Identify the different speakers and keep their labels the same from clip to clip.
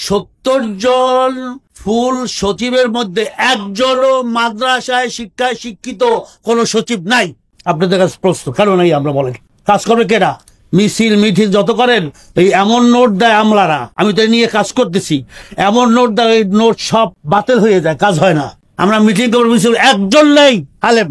Speaker 1: 70 জন ফুল সচিবের মধ্যে একজনও মাদ্রাসায় শিক্ষায় শিক্ষিত কোন সচিব নাই। আপনাদের কাছে প্রশ্ন কেন নাই আমরা বলেন? কাজ করবে কেনা? মিছিল মিটিং যত করেন এই এমন নোট দেয় আমলারা, আমি তো নিয়ে কাজ করতেছি, এমন নোট দেয় ওই নোট সব বাতিল হয়ে যায়, কাজ হয় না। আমরা মিটিং করবো, মিছিল একজন নেই আলেম,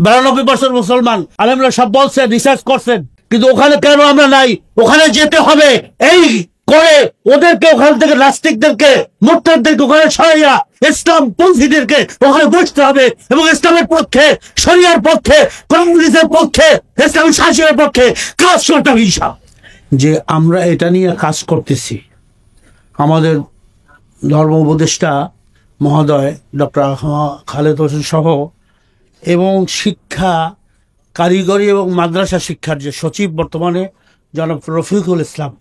Speaker 1: 92% মুসলমান আলেমরা সব বলছেন, রিসার্চ করছেন, কিন্তু ওখানে কেন আমরা নাই? ওখানে যেতে হবে এই করে ওদেরকে, ওখান থেকে নাস্তিকদেরকে মুরতাদদেরকে ওখানে সরাইয়া ইসলাম পন্থীদেরকে ওখানে বসতে হবে এবং ইসলামের পক্ষে, শরিয়ার পক্ষে, কমিউনিস্টের পক্ষে, ইসলামী শাসনের পক্ষে কাজ করতে হবে। যে আমরা এটা নিয়ে কাজ করতেছি, আমাদের ধর্ম উপদেষ্টা মহোদয় ডক্টর খালেদ হোসেন সহ এবং শিক্ষা কারিগরি এবং মাদ্রাসা শিক্ষার যে সচিব বর্তমানে জনাব রফিকুল ইসলাম,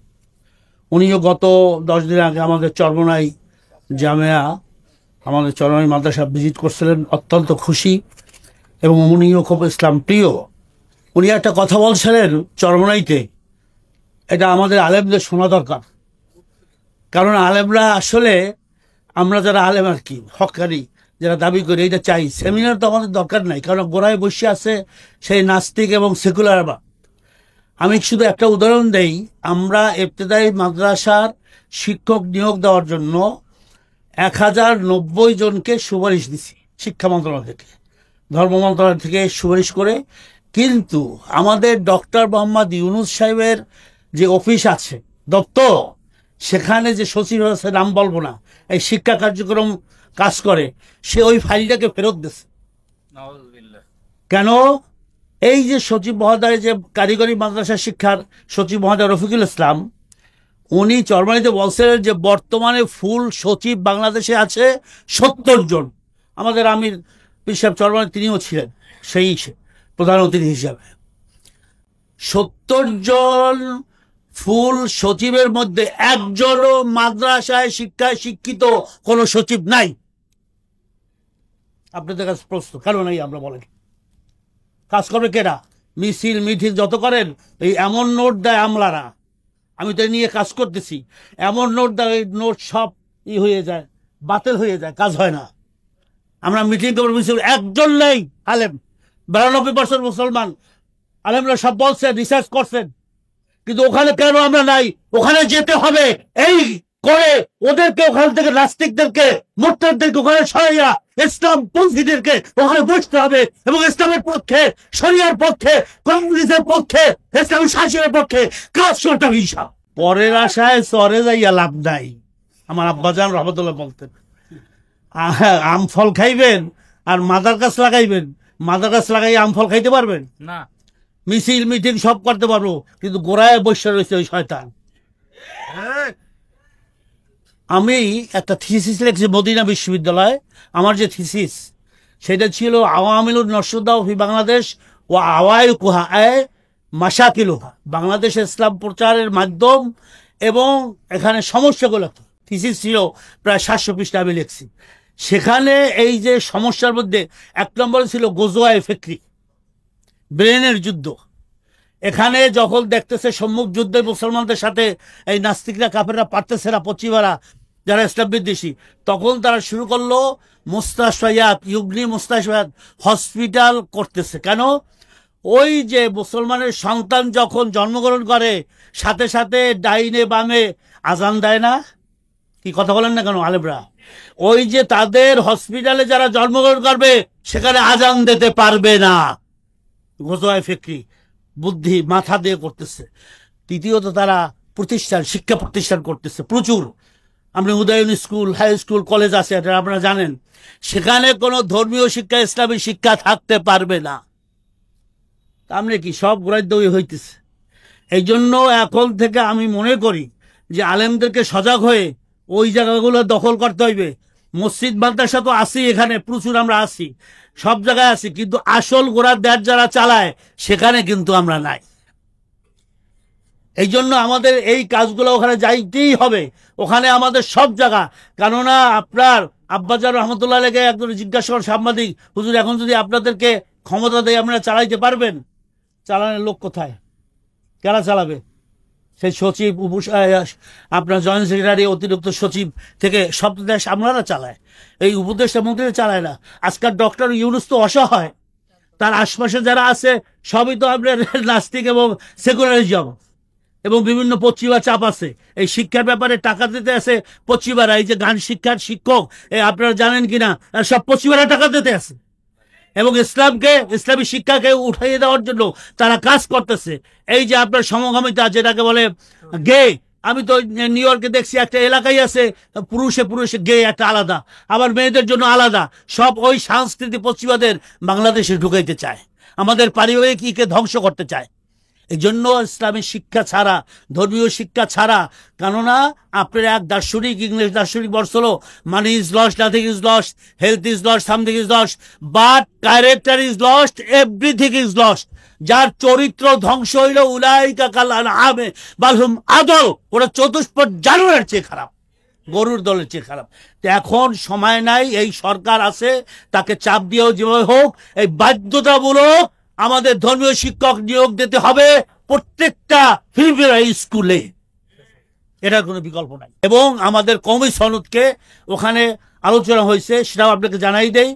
Speaker 1: উনিও গত 10 দিন আগে আমাদের চরমনাই জামিয়া, আমাদের চরমনাই মাদ্রাসা ভিজিট করছিলেন, অত্যন্ত খুশি এবং উনিও খুব ইসলাম প্রিয়। উনি একটা কথা বলছিলেন চরমনাইতে, এটা আমাদের আলেমদের শোনা দরকার, কারণ আলেমরা আসলে আমরা যারা আলেম আর কি হকারি যারা দাবি করি এটা চাই, সেমিনার তো আমাদের দরকার নাই, কারণ গোড়ায় বসে আছে সেই নাস্তিক এবং সেকুলার। আমি শুধু একটা উদাহরণ দেই, আমরা ইবতেদায়ী মাদ্রাসার শিক্ষক নিয়োগ দেওয়ার জন্য 1090 জনকে সুপারিশ দিছি শিক্ষা মন্ত্রণালয় থেকে, ধর্ম মন্ত্রণালয় থেকে সুপারিশ করে, কিন্তু আমাদের ডক্টর মোহাম্মদ ইউনুস সাহেবের যে অফিস আছে দপ্তর, সেখানে যে সচিব আছে, নাম বলবো না, এই শিক্ষা কার্যক্রম কাজ করে, সে ওই ফাইলটাকে ফেরত দিচ্ছে। কেন? এই যে সচিব মহোদয়, যে কারিগরি মাদ্রাসা শিক্ষার সচিব মহোদয় রফিকুল ইসলাম, উনি চরমানিতে বলছিলেন যে বর্তমানে ফুল সচিব বাংলাদেশে আছে 70 জন। আমাদের আমির পীর সাহেব চরমানি তিনিও ছিলেন সেই প্রধান অতিথি হিসাবে। 70 জন ফুল সচিবের মধ্যে একজনও মাদ্রাসায় শিক্ষায় শিক্ষিত কোন সচিব নাই। আপনাদের কাছে প্রশ্ন কেন নাই আমরা বলেন? কাজ করবে কেনা? মিছিল মিটিং যত করেন এই এমন নোট দেয় আমলারা, আমি তো নিয়ে কাজ করতেছি, এমন নোট দেয় ওই নোট সব হয়ে যায়, বাতিল হয়ে যায়, কাজ হয় না। আমরা মিটিং করবো, মিছিল একজন নেই আলেম, 92% মুসলমান আলেমরা সব বলছেন, রিসার্চ করছেন, কিন্তু ওখানে কেন আমরা নাই? ওখানে যেতে হবে এই করে ওদেরকে, ওখান থেকে নাস্তিকদেরকে মুরতাদদেরকে ওখানে সরাইয়া ইসলাম পন্থীদেরকে ওখানে বসতে হবে এবং ইসলামের পক্ষে, শরিয়ার পক্ষে, কমিউনিস্টের পক্ষে, ইসলামী শাসনের পক্ষে কাজ করতে হবে। পরের আশায় চরে যাইয়া লাভ নাই, আমার আব্বাজান রহমতুল্লাহ বলতেন। আম ফল খাইবেন আর মাদার গাছ লাগাইবেন, মাদার গাছ লাগাই আম ফল খাইতে পারবেন না? মিছিল মিটিং সব করতে পারবো, কিন্তু গোড়ায় বসে রয়েছে ওই শয়তান। আমি একটা থিসিস লিখছি মদিনা বিশ্ববিদ্যালয়ে, আমার যে থিসিস সেটা ছিল আওয়ামিলুন নশরুদ্দাহ ফি বাংলাদেশ ও আওয়াইকুহা মাশাকিলুহা, বাংলাদেশে ইসলাম প্রচারের মাধ্যম এবং এখানে সমস্যাগুলো। থিসিস ছিল প্রায় 700 পৃষ্ঠা আমি লিখছি। সেখানে এই যে সমস্যার মধ্যে 1 নম্বরে ছিল গোজোয়ায়ে ফিকরি, ব্রেনের যুদ্ধ। এখানে যখন দেখতেছে সম্মুখ যুদ্ধে মুসলমানদের সাথে এই নাস্তিকরা কাফেররা পারতেছে না, পশ্চিমারা যারা ইসলাম বিদ্বেষী, তখন তারা শুরু করলো মুস্তাশফায়াত, ইউগনি মুস্তাশফায়াত হসপিটাল করতেছে। কেন? ওই যে মুসলমানের সন্তান যখন জন্মগ্রহণ করে সাথে সাথে ডাইনে বামে আজান দেয় না? কি কথা বলেন না কেন আলেমরা? ওই যে তাদের হসপিটালে যারা জন্মগ্রহণ করবে সেখানে আজান দিতে পারবে না। গোজোয়ায়ে ফিকরি বুদ্ধি মাথা দিয়ে করতেছে। তৃতীয়ত তারা প্রতিষ্ঠান, শিক্ষা প্রতিষ্ঠান করতেছে প্রচুর। আমরা Udayan school, high school, college আছে, এটা আপনারা জানেন, সেখানে কোনো ধর্মীয় শিক্ষা, ইসলামী শিক্ষা থাকতে পারবে না। আমরা কি সব গ্রাহ্য হইতেছে। এই জন্য এখন থেকে আমি মনে করি যে আলেমদেরকে সজাগ হয়ে ওই জায়গাগুলো দখল করতে হইবে। মসজিদ মাদ্রাসা তো আসি, এখানে প্রচুর আমরা আসি, সব জায়গায় আছি, কিন্তু আসল গোড়ার দেশ যারা চালায় সেখানে কিন্তু আমরা নাই। এই জন্য আমাদের এই কাজগুলো ওখানে যাইতেই হবে, ওখানে আমাদের সব জায়গা। কেননা আপনার আব্বাজান রহমতুল্লাহ লেগে একজন জিজ্ঞাসা করেন সাংবাদিক, হুজুর এখন যদি আপনাদেরকে ক্ষমতা দেয় আপনারা চালাইতে পারবেন? চালানোর লোক কোথায়? কারা চালাবে? সেই সচিব আপনার জয়েন্ট সেক্রেটারি অতিরিক্ত সচিব থেকে সব দেশ আপনারা চালায়, এই উপদেষ্টা মন্ত্রীরা চালায় না। আজকাল ডক্টর ইউনূস তো অসহায়, তার আশপাশে যারা আছে সবই তো আপনার নাস্তিক এবং সেকুলারিজম এবং বিভিন্ন পশ্চিমা চাপ আছে। এই শিক্ষার ব্যাপারে টাকা দিতে আছে পশ্চিমারা, এই যে গান শিক্ষার শিক্ষক আপনারা জানেন কিনা, সব পশ্চিমারা টাকা দিতে আছে এবং ইসলামী শিক্ষাকে উঠাইয়ে দেওয়ার জন্য তারা কাজ করতেছে। এই যে আপনার সমকামিতা যেটাকে বলে গে, আমি তো নিউ ইয়র্কে দেখছি একটা এলাকায় আছে পুরুষে গে একটা আলাদা, আবার মেয়েদের জন্য আলাদা। সব ওই সংস্কৃতি পশ্চিমাদের বাংলাদেশে ঢুকাইতে চায়, আমাদের পারিবারিক ইকে ধ্বংস করতে চায়। এই জন্য ইসলামী শিক্ষা ছাড়া, ধর্মীয় শিক্ষা ছাড়া, কেননা আপনার এক দার্শনিক, ইংলিশ দার্শনিক বলছিল money is lost, nothing is lost, health is lost, something is lost, but character is lost, everything is lost. যার চরিত্র ধ্বংস হইল উলাইকা কাল আনআমে বাল হুম আদল, ওরা চতুষ্পদ জানোয়ারের চেয়ে খারাপ, গরুর দলের চেয়ে খারাপ। তো এখন সময় নাই, এই সরকার আছে, তাকে চাপ দিয়েও যেভাবে হোক এই বাধ্যতামূলক আমাদের ধর্মীয় শিক্ষক নিয়োগ দিতে হবে প্রত্যেকটা ফিলিপিনো স্কুলে, এটার কোনো বিকল্প নাই। এবং আমাদের কওমি সনদকে ওখানে আলোচনা হয়েছে, সেটাও আপনাকে জানাই দেই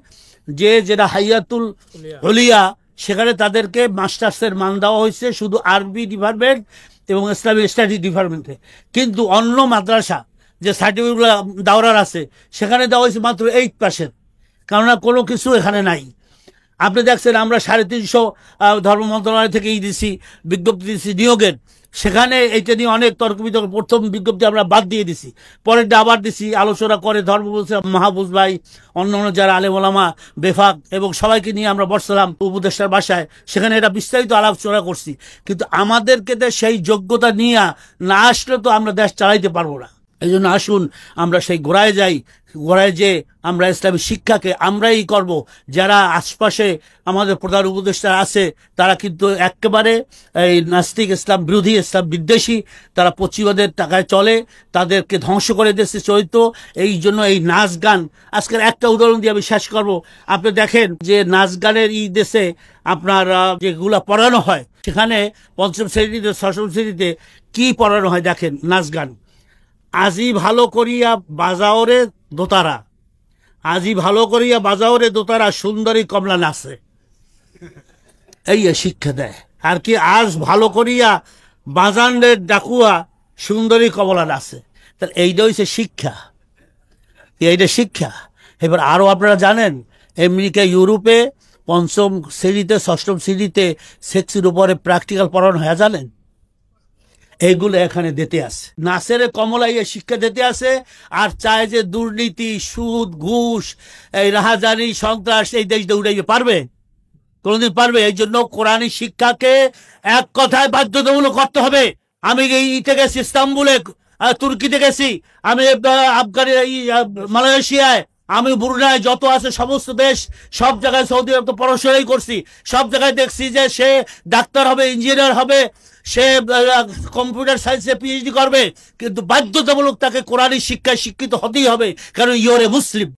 Speaker 1: যে যেটা হাইয়াতুল উলিয়া, সেখানে তাদেরকে মাস্টার্সের মান দেওয়া হয়েছে শুধু আরবি ডিপার্টমেন্ট এবং ইসলামিক স্টাডি ডিপার্টমেন্টে, কিন্তু অন্য মাদ্রাসা যে সার্টিফিকেটগুলো দাওরার আছে সেখানে দেওয়া হয়েছে মাত্র 8%, কেননা কোনো কিছু এখানে নাই। আপনি দেখছেন আমরা 350 ধর্ম মন্ত্রণালয় থেকে দিছি, বিজ্ঞপ্তি দিচ্ছি নিয়োগের, সেখানে এইটা নিয়ে অনেক তর্ক বিতর্ক। প্রথম বিজ্ঞপ্তি আমরা বাদ দিয়ে দিছি, পরেরটা আবার দিছি, আলোচনা করে ধর্ম বলছে মাহবুজ ভাই, অন্য যারা আলেম ওলামা, বেফাক এবং সবাইকে নিয়ে আমরা বসলাম উপদেষ্টার বাসায়, সেখানে এটা বিস্তারিত আলোচনা করছি। কিন্তু আমাদেরকে সেই যোগ্যতা নিয়ে না আসলে তো আমরা দেশ চালাইতে পারবো না। এই জন্য আসুন আমরা সেই গোড়ায় যাই, গোড়ায় যে আমরা ইসলামী শিক্ষাকে আমরাই করব। যারা আশপাশে আমাদের প্রধান উপদেষ্টা আছে তারা কিন্তু একেবারে এই নাস্তিক, ইসলাম বিরোধী, ইসলাম বিদ্বেষী, তারা পশ্চিমাদের টাকায় চলে, তাদেরকে ধ্বংস করে দিচ্ছে চরিত্র। এই জন্য এই নাচ গান, আজকের একটা উদাহরণ দিয়ে আমি শেষ করব। আপনি দেখেন যে নাচ গানের দেশে আপনার যেগুলা পড়ানো হয়, সেখানে পঞ্চম শ্রেণীতে, ষষ্ঠ শ্রেণীতে কি পড়ানো হয় দেখেন, নাচ গান। আজি ভালো করিয়া বাজাওরে দোতারা, আজি ভালো করিয়া বাজাওরে দোতারা, সুন্দরী কমলা নাচে, এই শিক্ষা দেয়। আর কি আজ ভালো করিয়া বাজানের ডাকুয়া, সুন্দরী কমলা নাচে। তাহলে এইটা হচ্ছে শিক্ষা, এইটা শিক্ষা। এবার আরো আপনারা জানেন আমেরিকা, ইউরোপে পঞ্চম শ্রেণীতে, ষষ্ঠম শ্রেণীতে সেক্সের উপরে প্র্যাকটিক্যাল পড়ানো হয়, জানেন? এইগুলো এখানে দিতে আছে, নাচের কমলাইয়ে শিক্ষা দিতে আছে। আর চায় যে দুর্নীতি, সুদ, ঘুষ, এই রাহাজানি, সন্ত্রাস এই দেশ উড়াইতে পারবে? কোনদিন পারবে? এই জন্য কোরআনী শিক্ষাকে এক কথায় বাধ্যতামূলক করতে হবে। আমি ইতে গেছি, ইস্তাম্বুলে, তুর্কিতে গেছি, আমি মালয়েশিয়ায়, আমি ব্রুনাই, যত আছে সমস্ত দেশ, সব জায়গায়, সৌদি আরব তো পড়াশোনাই করছি, সব জায়গায় দেখছি যে সে ডাক্তার হবে, ইঞ্জিনিয়ার হবে, সে কম্পিউটার সায়েন্সে পিএইচডি করবে, কিন্তু বাধ্যতামূলক তাকে কোরআনী শিক্ষায় শিক্ষিত হতেই হবে, কারণ ইউর এ মুসলিম।